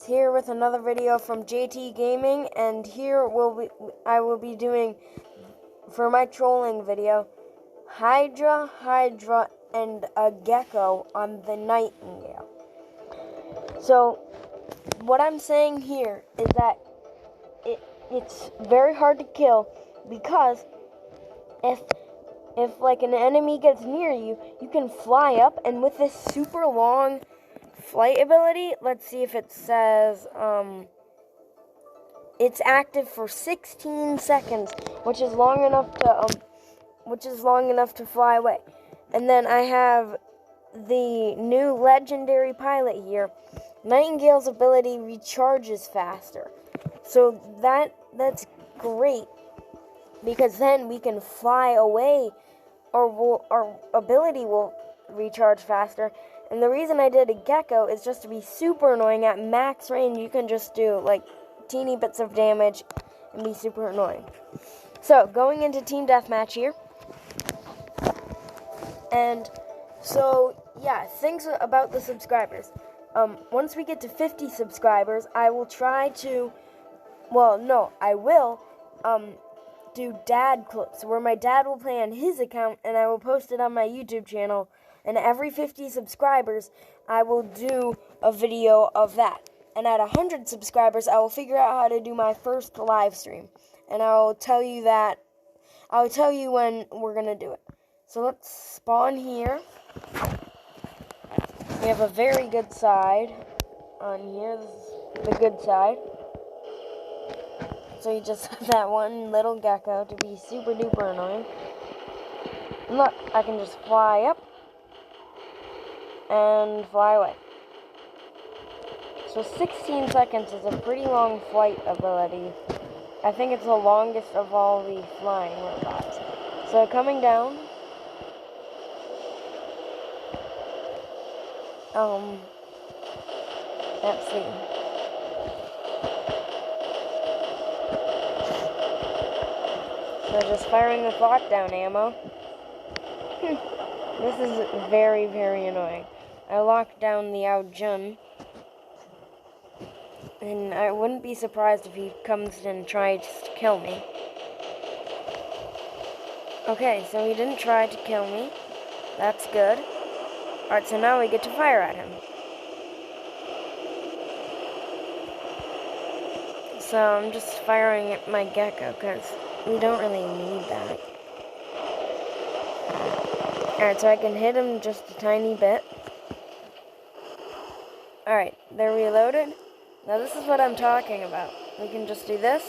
here with another video from JT Gaming, and here I will be doing, for my trolling video, Hydra, and a gecko on the nightingale. So, what I'm saying here is that it's very hard to kill, because if like an enemy gets near you, you can fly up, and with this super long flight ability, let's see if it says it's active for 16 seconds, which is long enough to fly away. And then I have the new legendary pilot here. Nightingale's ability recharges faster. So that's great, because then we can fly away, or our ability will recharge faster. And the reason I did a gecko is just to be super annoying. At max range, you can just do like teeny bits of damage and be super annoying. So, going into team deathmatch here. And so, yeah, things about the subscribers. Once we get to 50 subscribers, I will try to, I will do dad clips, where my dad will play on his account, and I will post it on my YouTube channel. And every 50 subscribers, I will do a video of that. And at 100 subscribers, I will figure out how to do my first live stream. And I'll tell you when we're going to do it. So let's spawn here. We have a very good side on here. This is the good side. So you just have that one little gecko to be super duper annoying. And look, I can just fly up and fly away. So 16 seconds is a pretty long flight ability. I think it's the longest of all the flying robots. So coming down, let's see. So just firing with lockdown ammo. This is very, very annoying. I locked down the Aojun, and I wouldn't be surprised if he comes and tries to kill me. Okay, so he didn't try to kill me. That's good. Alright, so now we get to fire at him. So I'm just firing at my gecko, because we don't really need that. Alright, so I can hit him just a tiny bit. Alright, they're reloaded. Now this is what I'm talking about. We can just do this.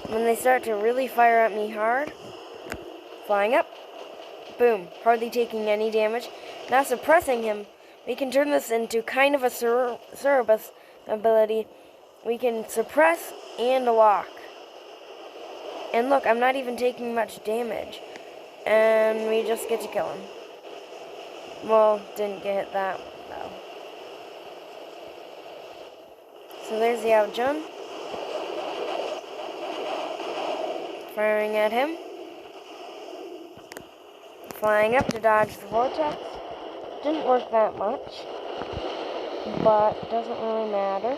When they start to really fire at me hard, flying up, boom, hardly taking any damage. Now suppressing him, we can turn this into kind of a Cerberus ability. We can suppress and lock. And look, I'm not even taking much damage. And we just get to kill him. Well, didn't get that one, though. So there's the Aojun. Firing at him. Flying up to dodge the vortex. Didn't work that much, but doesn't really matter.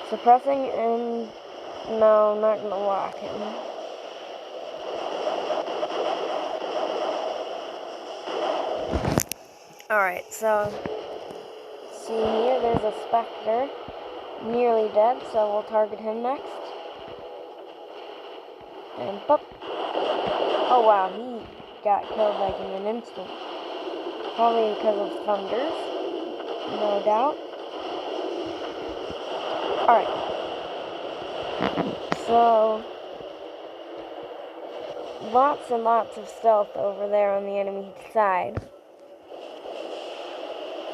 Suppressing, and no, I'm not going to lock him. Alright, so see here, there's a Spectre, nearly dead, so we'll target him next. And boop. Oh wow, he got killed like in an instant. Probably because of thunders, no doubt. Alright. So, lots and lots of stealth over there on the enemy side.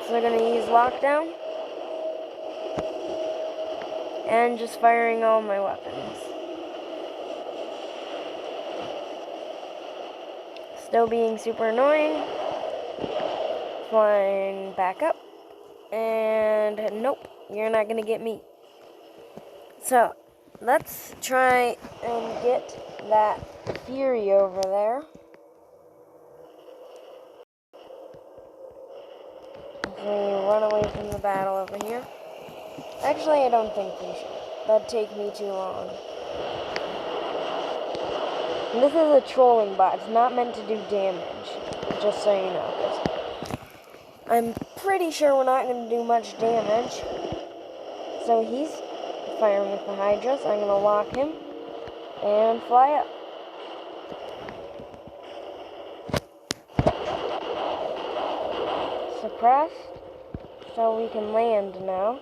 So we're going to use lockdown. And just firing all my weapons. Still being super annoying. Flying back up. And nope, you're not going to get me. So, let's try and get that Fury over there. we run away from the battle over here. Actually, I don't think we should. That'd take me too long. And this is a trolling bot. It's not meant to do damage. Just so you know. 'Cause I'm pretty sure we're not going to do much damage. So he's firing with the Hydras. I'm going to lock him and fly up. Suppressed. So we can land now.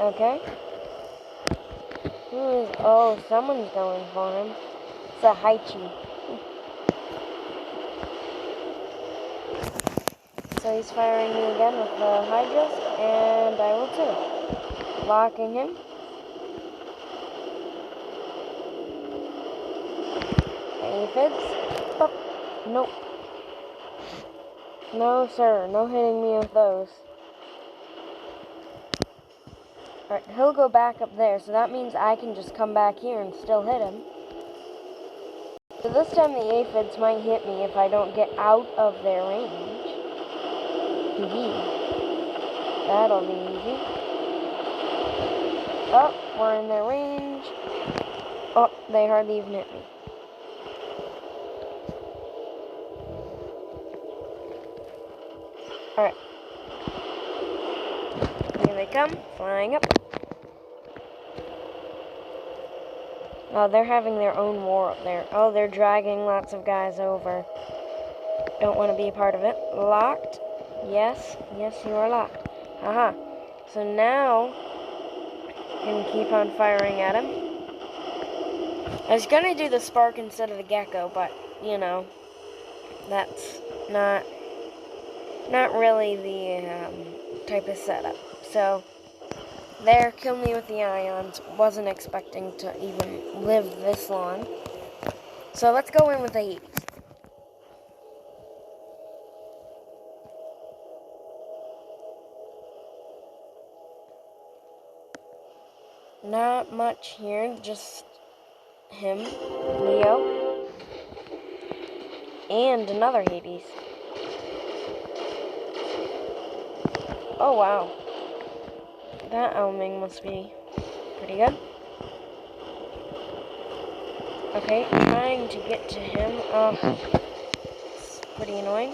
Okay. Who is... Oh, someone's going for him. It's a Haichi. So he's firing me again with the Hydras, and I will too. Locking him. Aphids. Oh, nope. No, sir. No hitting me with those. Alright, he'll go back up there, so that means I can just come back here and still hit him. So this time the aphids might hit me if I don't get out of their range. That'll be easy. Oh, we're in their range. Oh, they hardly even hit me. Alright. Here they come, flying up. Oh, they're having their own war up there. Oh, they're dragging lots of guys over. Don't want to be a part of it. Locked. Yes. Yes, you are locked. Haha. So now, I can keep on firing at him. I was going to do the spark instead of the gecko, but, you know, that's not really the type of setup. So, there, kill me with the ions. Wasn't expecting to even live this long. So let's go in with the Hades. Not much here, just him, Leo, and another Hades. Oh wow. That Elming must be pretty good. Okay, trying to get to him. Oh, it's pretty annoying.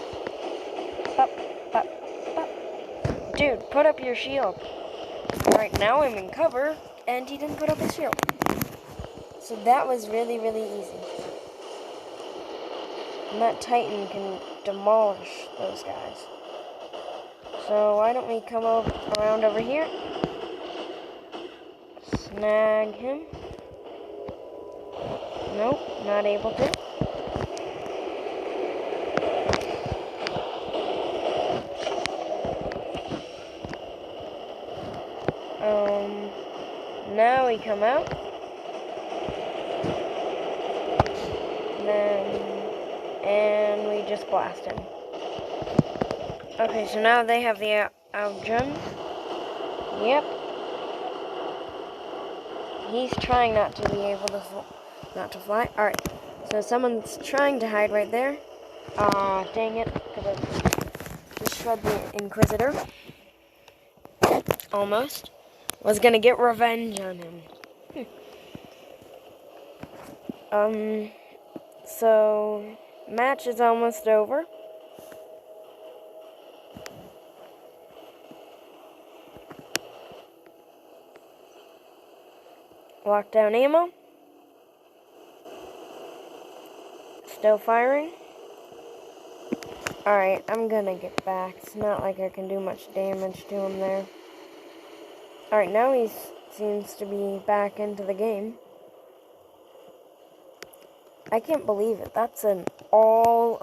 Up, up, up. Dude, put up your shield. Alright, now I'm in cover, and he didn't put up his shield. So that was really, really easy. And that Titan can demolish those guys. So why don't we come around over here? Snag him. Nope, not able to. Now we come out. And we just blast him. Okay, so now they have the Aljun. Yep. He's trying not to be able to fly. Alright, so someone's trying to hide right there. Ah, dang it. Could have just shred the Inquisitor. Almost. Was gonna get revenge on him. So, match is almost over. Lockdown ammo. Still firing. Alright, I'm gonna get back. It's not like I can do much damage to him there. Alright, now he seems to be back into the game. I can't believe it. That's an all,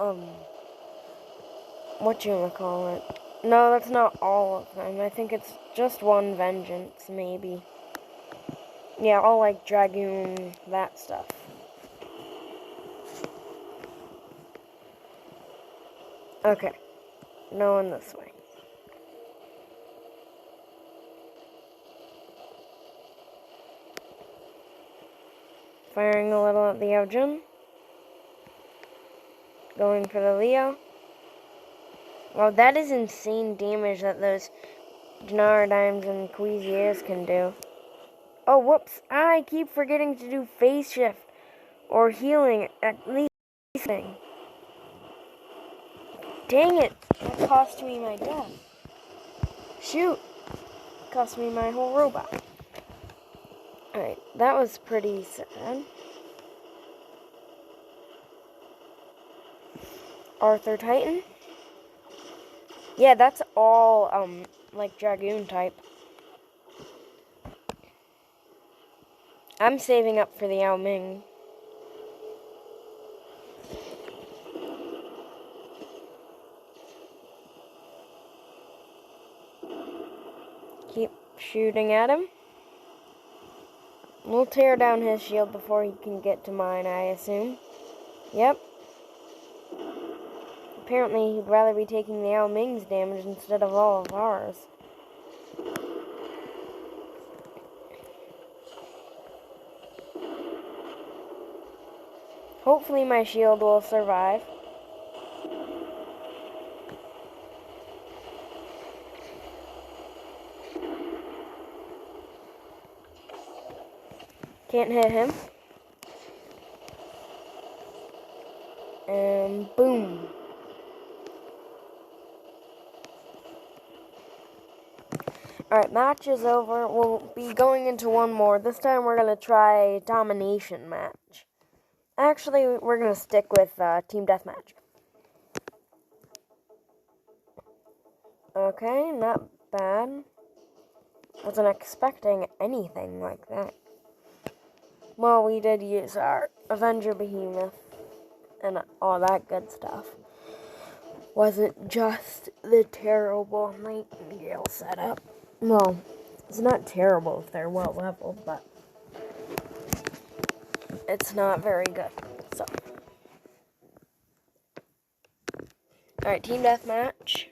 whatchamacallit. No, that's not all of them. I think it's just one Vengeance, maybe. Yeah, all like Dragoon, that stuff. Okay. No one this way. Firing a little at the Ojin. Going for the Leo. Well, that is insane damage that those Genardimes and Queasiers can do. Oh, whoops. I keep forgetting to do phase shift or healing at least. Thing. Dang it. That cost me my death. Shoot. Cost me my whole robot. Alright, that was pretty sad. Arthur Titan. Yeah, that's all, like Dragoon type. I'm saving up for the Yao Ming. Keep shooting at him. We'll tear down his shield before he can get to mine, I assume. Yep. Apparently, he'd rather be taking the Yao Ming's damage instead of all of ours. Hopefully my shield will survive. Can't hit him. And boom. Alright, match is over. We'll be going into one more. This time we're going to try domination match. Actually, we're going to stick with team deathmatch. Okay, not bad. Wasn't expecting anything like that. Well, we did use our Avenger Behemoth and all that good stuff. Wasn't just the terrible Nightingale setup. Well, it's not terrible if they're well leveled, but it's not very good. So, alright, team deathmatch.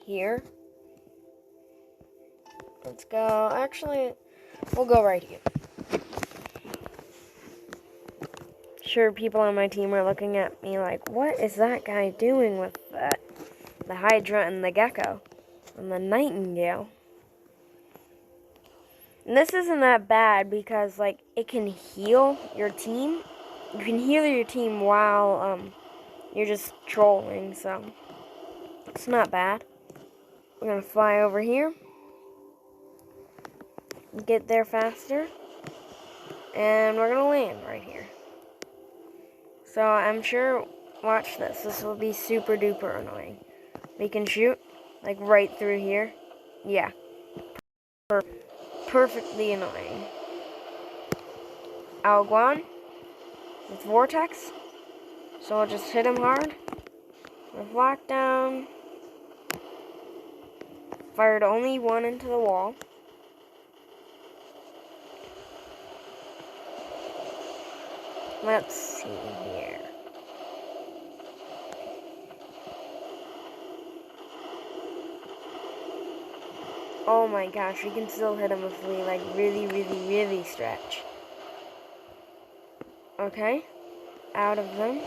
Here. Let's go. Actually, we'll go right here. Sure, people on my team are looking at me like, what is that guy doing with that? The Hydra and the Gecko. And the Nightingale. And this isn't that bad because, like, it can heal your team. You can heal your team while, you're just trolling, so it's not bad. We're gonna fly over here. Get there faster. And we're gonna land right here. So I'm sure, watch this. This will be super duper annoying. We can shoot, like, right through here. Yeah. Perfectly annoying. Alguan with Vortex. So I'll just hit him hard. With lockdown. Fired only one into the wall. Let's see here. Oh my gosh, we can still hit him if we, like, really stretch. Okay. Out of them.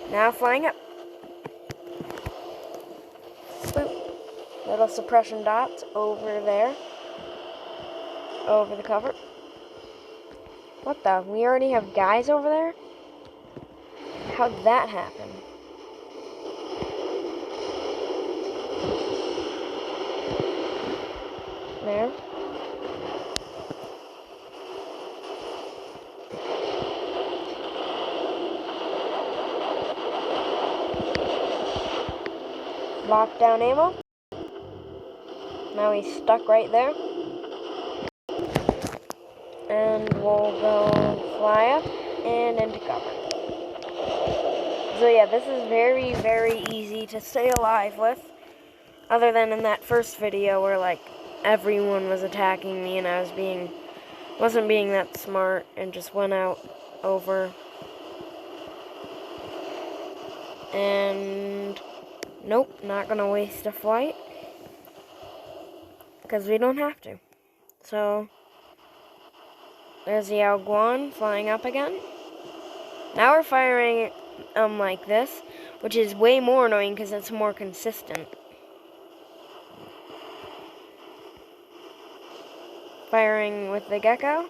Now flying up. Boop. Little suppression dots over there. Over the cover. What the? We already have guys over there? How'd that happen? There. Lockdown ammo. Now he's stuck right there. And we'll go fly up and into cover. So yeah, this is very easy to stay alive with. Other than in that first video where, like, everyone was attacking me and I wasn't being that smart and just went out over. And nope, not gonna waste a flight. Because we don't have to. So there's the Alguan flying up again. Now we're firing like this, which is way more annoying because it's more consistent. Firing with the gecko,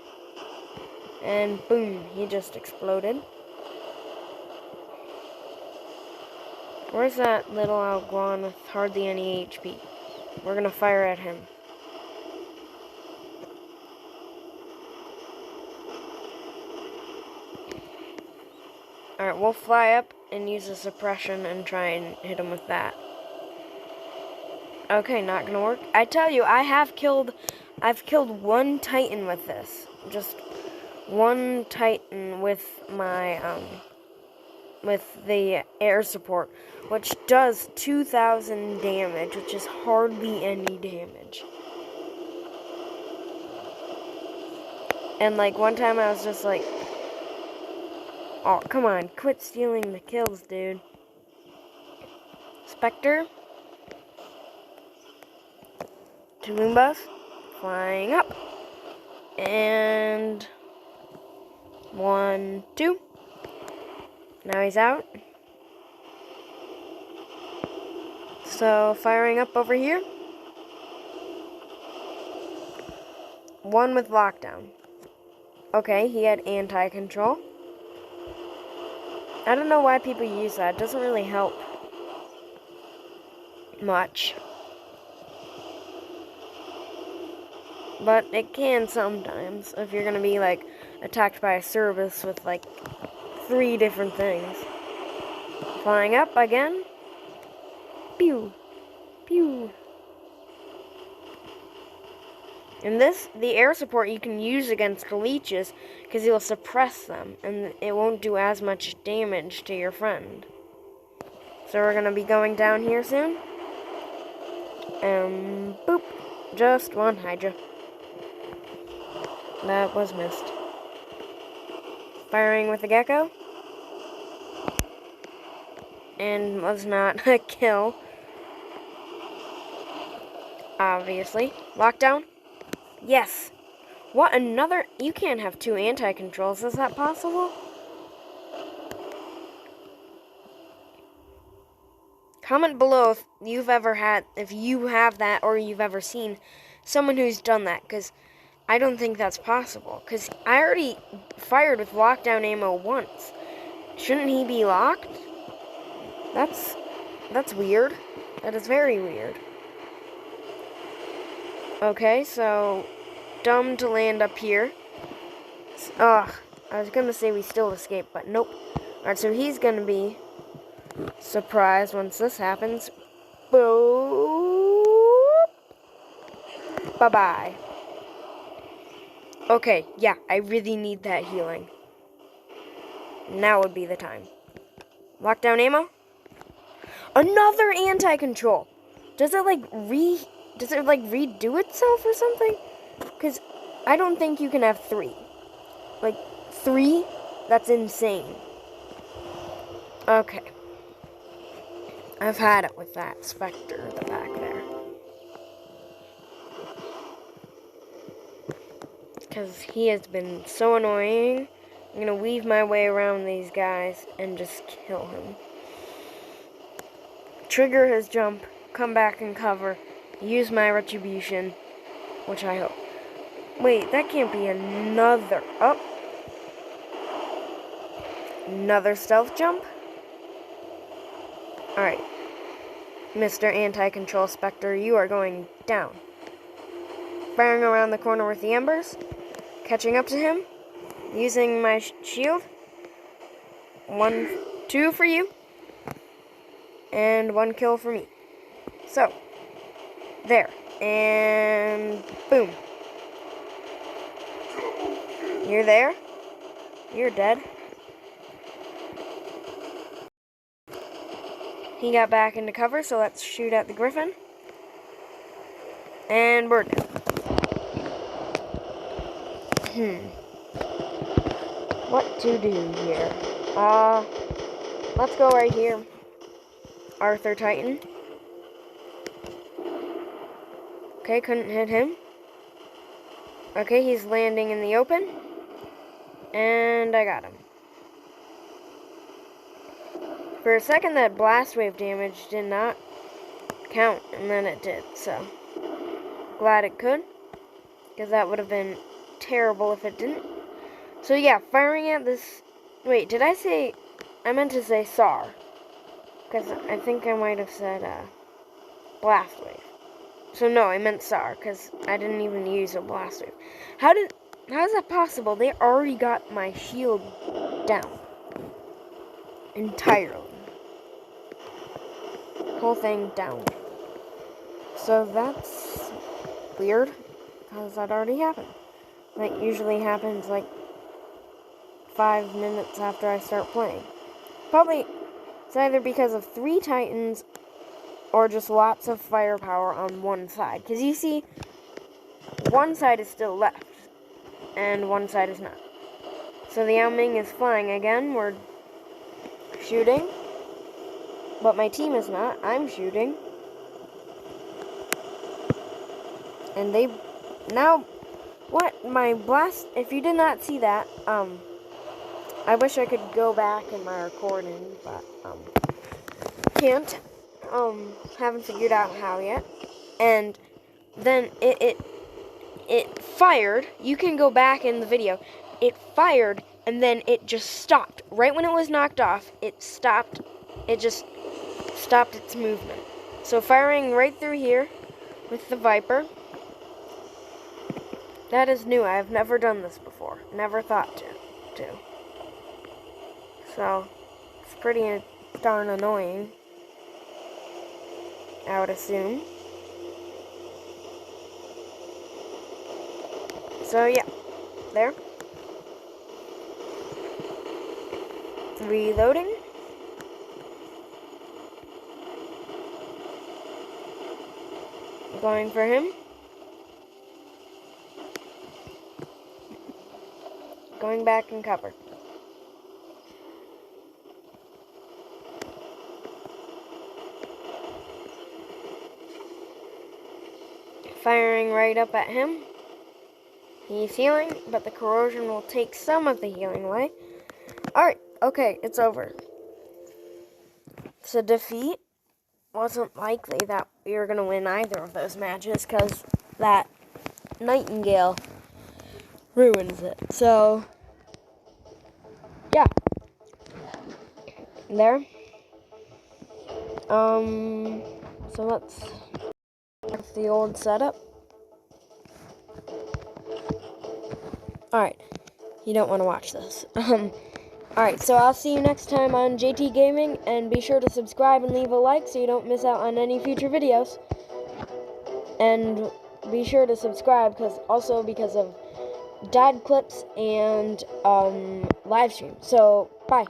and boom, he just exploded. Where's that little Alguan with hardly any HP? We're gonna fire at him. Alright, we'll fly up and use a suppression and try and hit him with that. Okay, not gonna work. I tell you, I've killed one Titan with this. Just one Titan with my, with the air support, which does 2,000 damage, which is hardly any damage. And, like, one time I was just like, oh, come on, quit stealing the kills, dude. Spectre. Two Moombas. Flying up. And 1, 2. Now he's out. So, firing up over here. One with lockdown. Okay, he had anti-control. I don't know why people use that. It doesn't really help much. But it can sometimes if you're gonna be, like, attacked by a Cerberus with, like, 3 different things. Flying up again. Pew! Pew! And this, the air support you can use against the leeches because it will suppress them and it won't do as much damage to your friend. So we're going to be going down here soon. Boop. Just one Hydra. That was missed. Firing with the gecko. And was not a kill. Obviously. Lockdown. Yes. What, another? You can't have 2 anti-controls. Is that possible? Comment below if you've ever had, if you have that or you've ever seen someone who's done that, because I don't think that's possible. Because I already fired with lockdown ammo once. Shouldn't he be locked? That's weird. That is very weird. Okay, so dumb to land up here. Ugh, I was gonna say we still escape, but nope. Alright, so he's gonna be surprised once this happens. Boop. Bye-bye. Okay, yeah, I really need that healing. Now would be the time. Lockdown ammo. Another anti-control. Does it like redo itself or something? Because I don't think you can have 3. Like 3? That's insane. Okay. I've had it with that Spectre at the back there. Because he has been so annoying. I'm going to weave my way around these guys and just kill him. Trigger his jump, come back and cover, use my retribution, which I hope. Wait, that can't be another. Oh. Another stealth jump? Alright. Mr. Anti-Control Spectre, you are going down. Firing around the corner with the embers. Catching up to him. Using my shield. 1, 2 for you. And 1 kill for me. So. There. And boom. You're there. You're dead. He got back into cover, so let's shoot at the Griffin. And we're dead. What to do here? Let's go right here. Arthur Titan. Okay, couldn't hit him. Okay, he's landing in the open. And I got him. For a second, that blast wave damage did not count, and then it did, so glad it could, because that would have been terrible if it didn't. So yeah, firing at this... Wait, did I say... I meant to say SAR, because I think I might have said blast wave. So no, I meant SAR, because I didn't even use a blast wave. How is that possible? They already got my shield down. Entirely. Whole thing down. So that's weird, because that already happened. That usually happens like 5 minutes after I start playing. Probably it's either because of 3 Titans or just lots of firepower on one side. Because you see, one side is still left, and one side is not. So the Yao Ming is flying again. We're shooting. But my team is not. I'm shooting. And they... Now, what? My blast... If you did not see that, I wish I could go back in my recording, but, can't. Haven't figured out how yet. And then it fired. You can go back in the video. It fired, and then it just stopped. Right when it was knocked off, it stopped. It just stopped its movement. So firing right through here with the Viper. That is new. I've never done this before. Never thought to. So, it's pretty darn annoying, I would assume. So yeah, there. Reloading. Going for him. Going back in cover. Firing right up at him. He's healing, but the corrosion will take some of the healing away. Alright, okay, it's over. It's a defeat. Wasn't likely that we were going to win either of those matches, because that Nightingale ruins it. So, yeah. There. So that's the old setup. Alright, you don't want to watch this. Alright, so I'll see you next time on JT Gaming, and be sure to subscribe and leave a like so you don't miss out on any future videos. And be sure to subscribe because of dad clips and live stream. So, bye.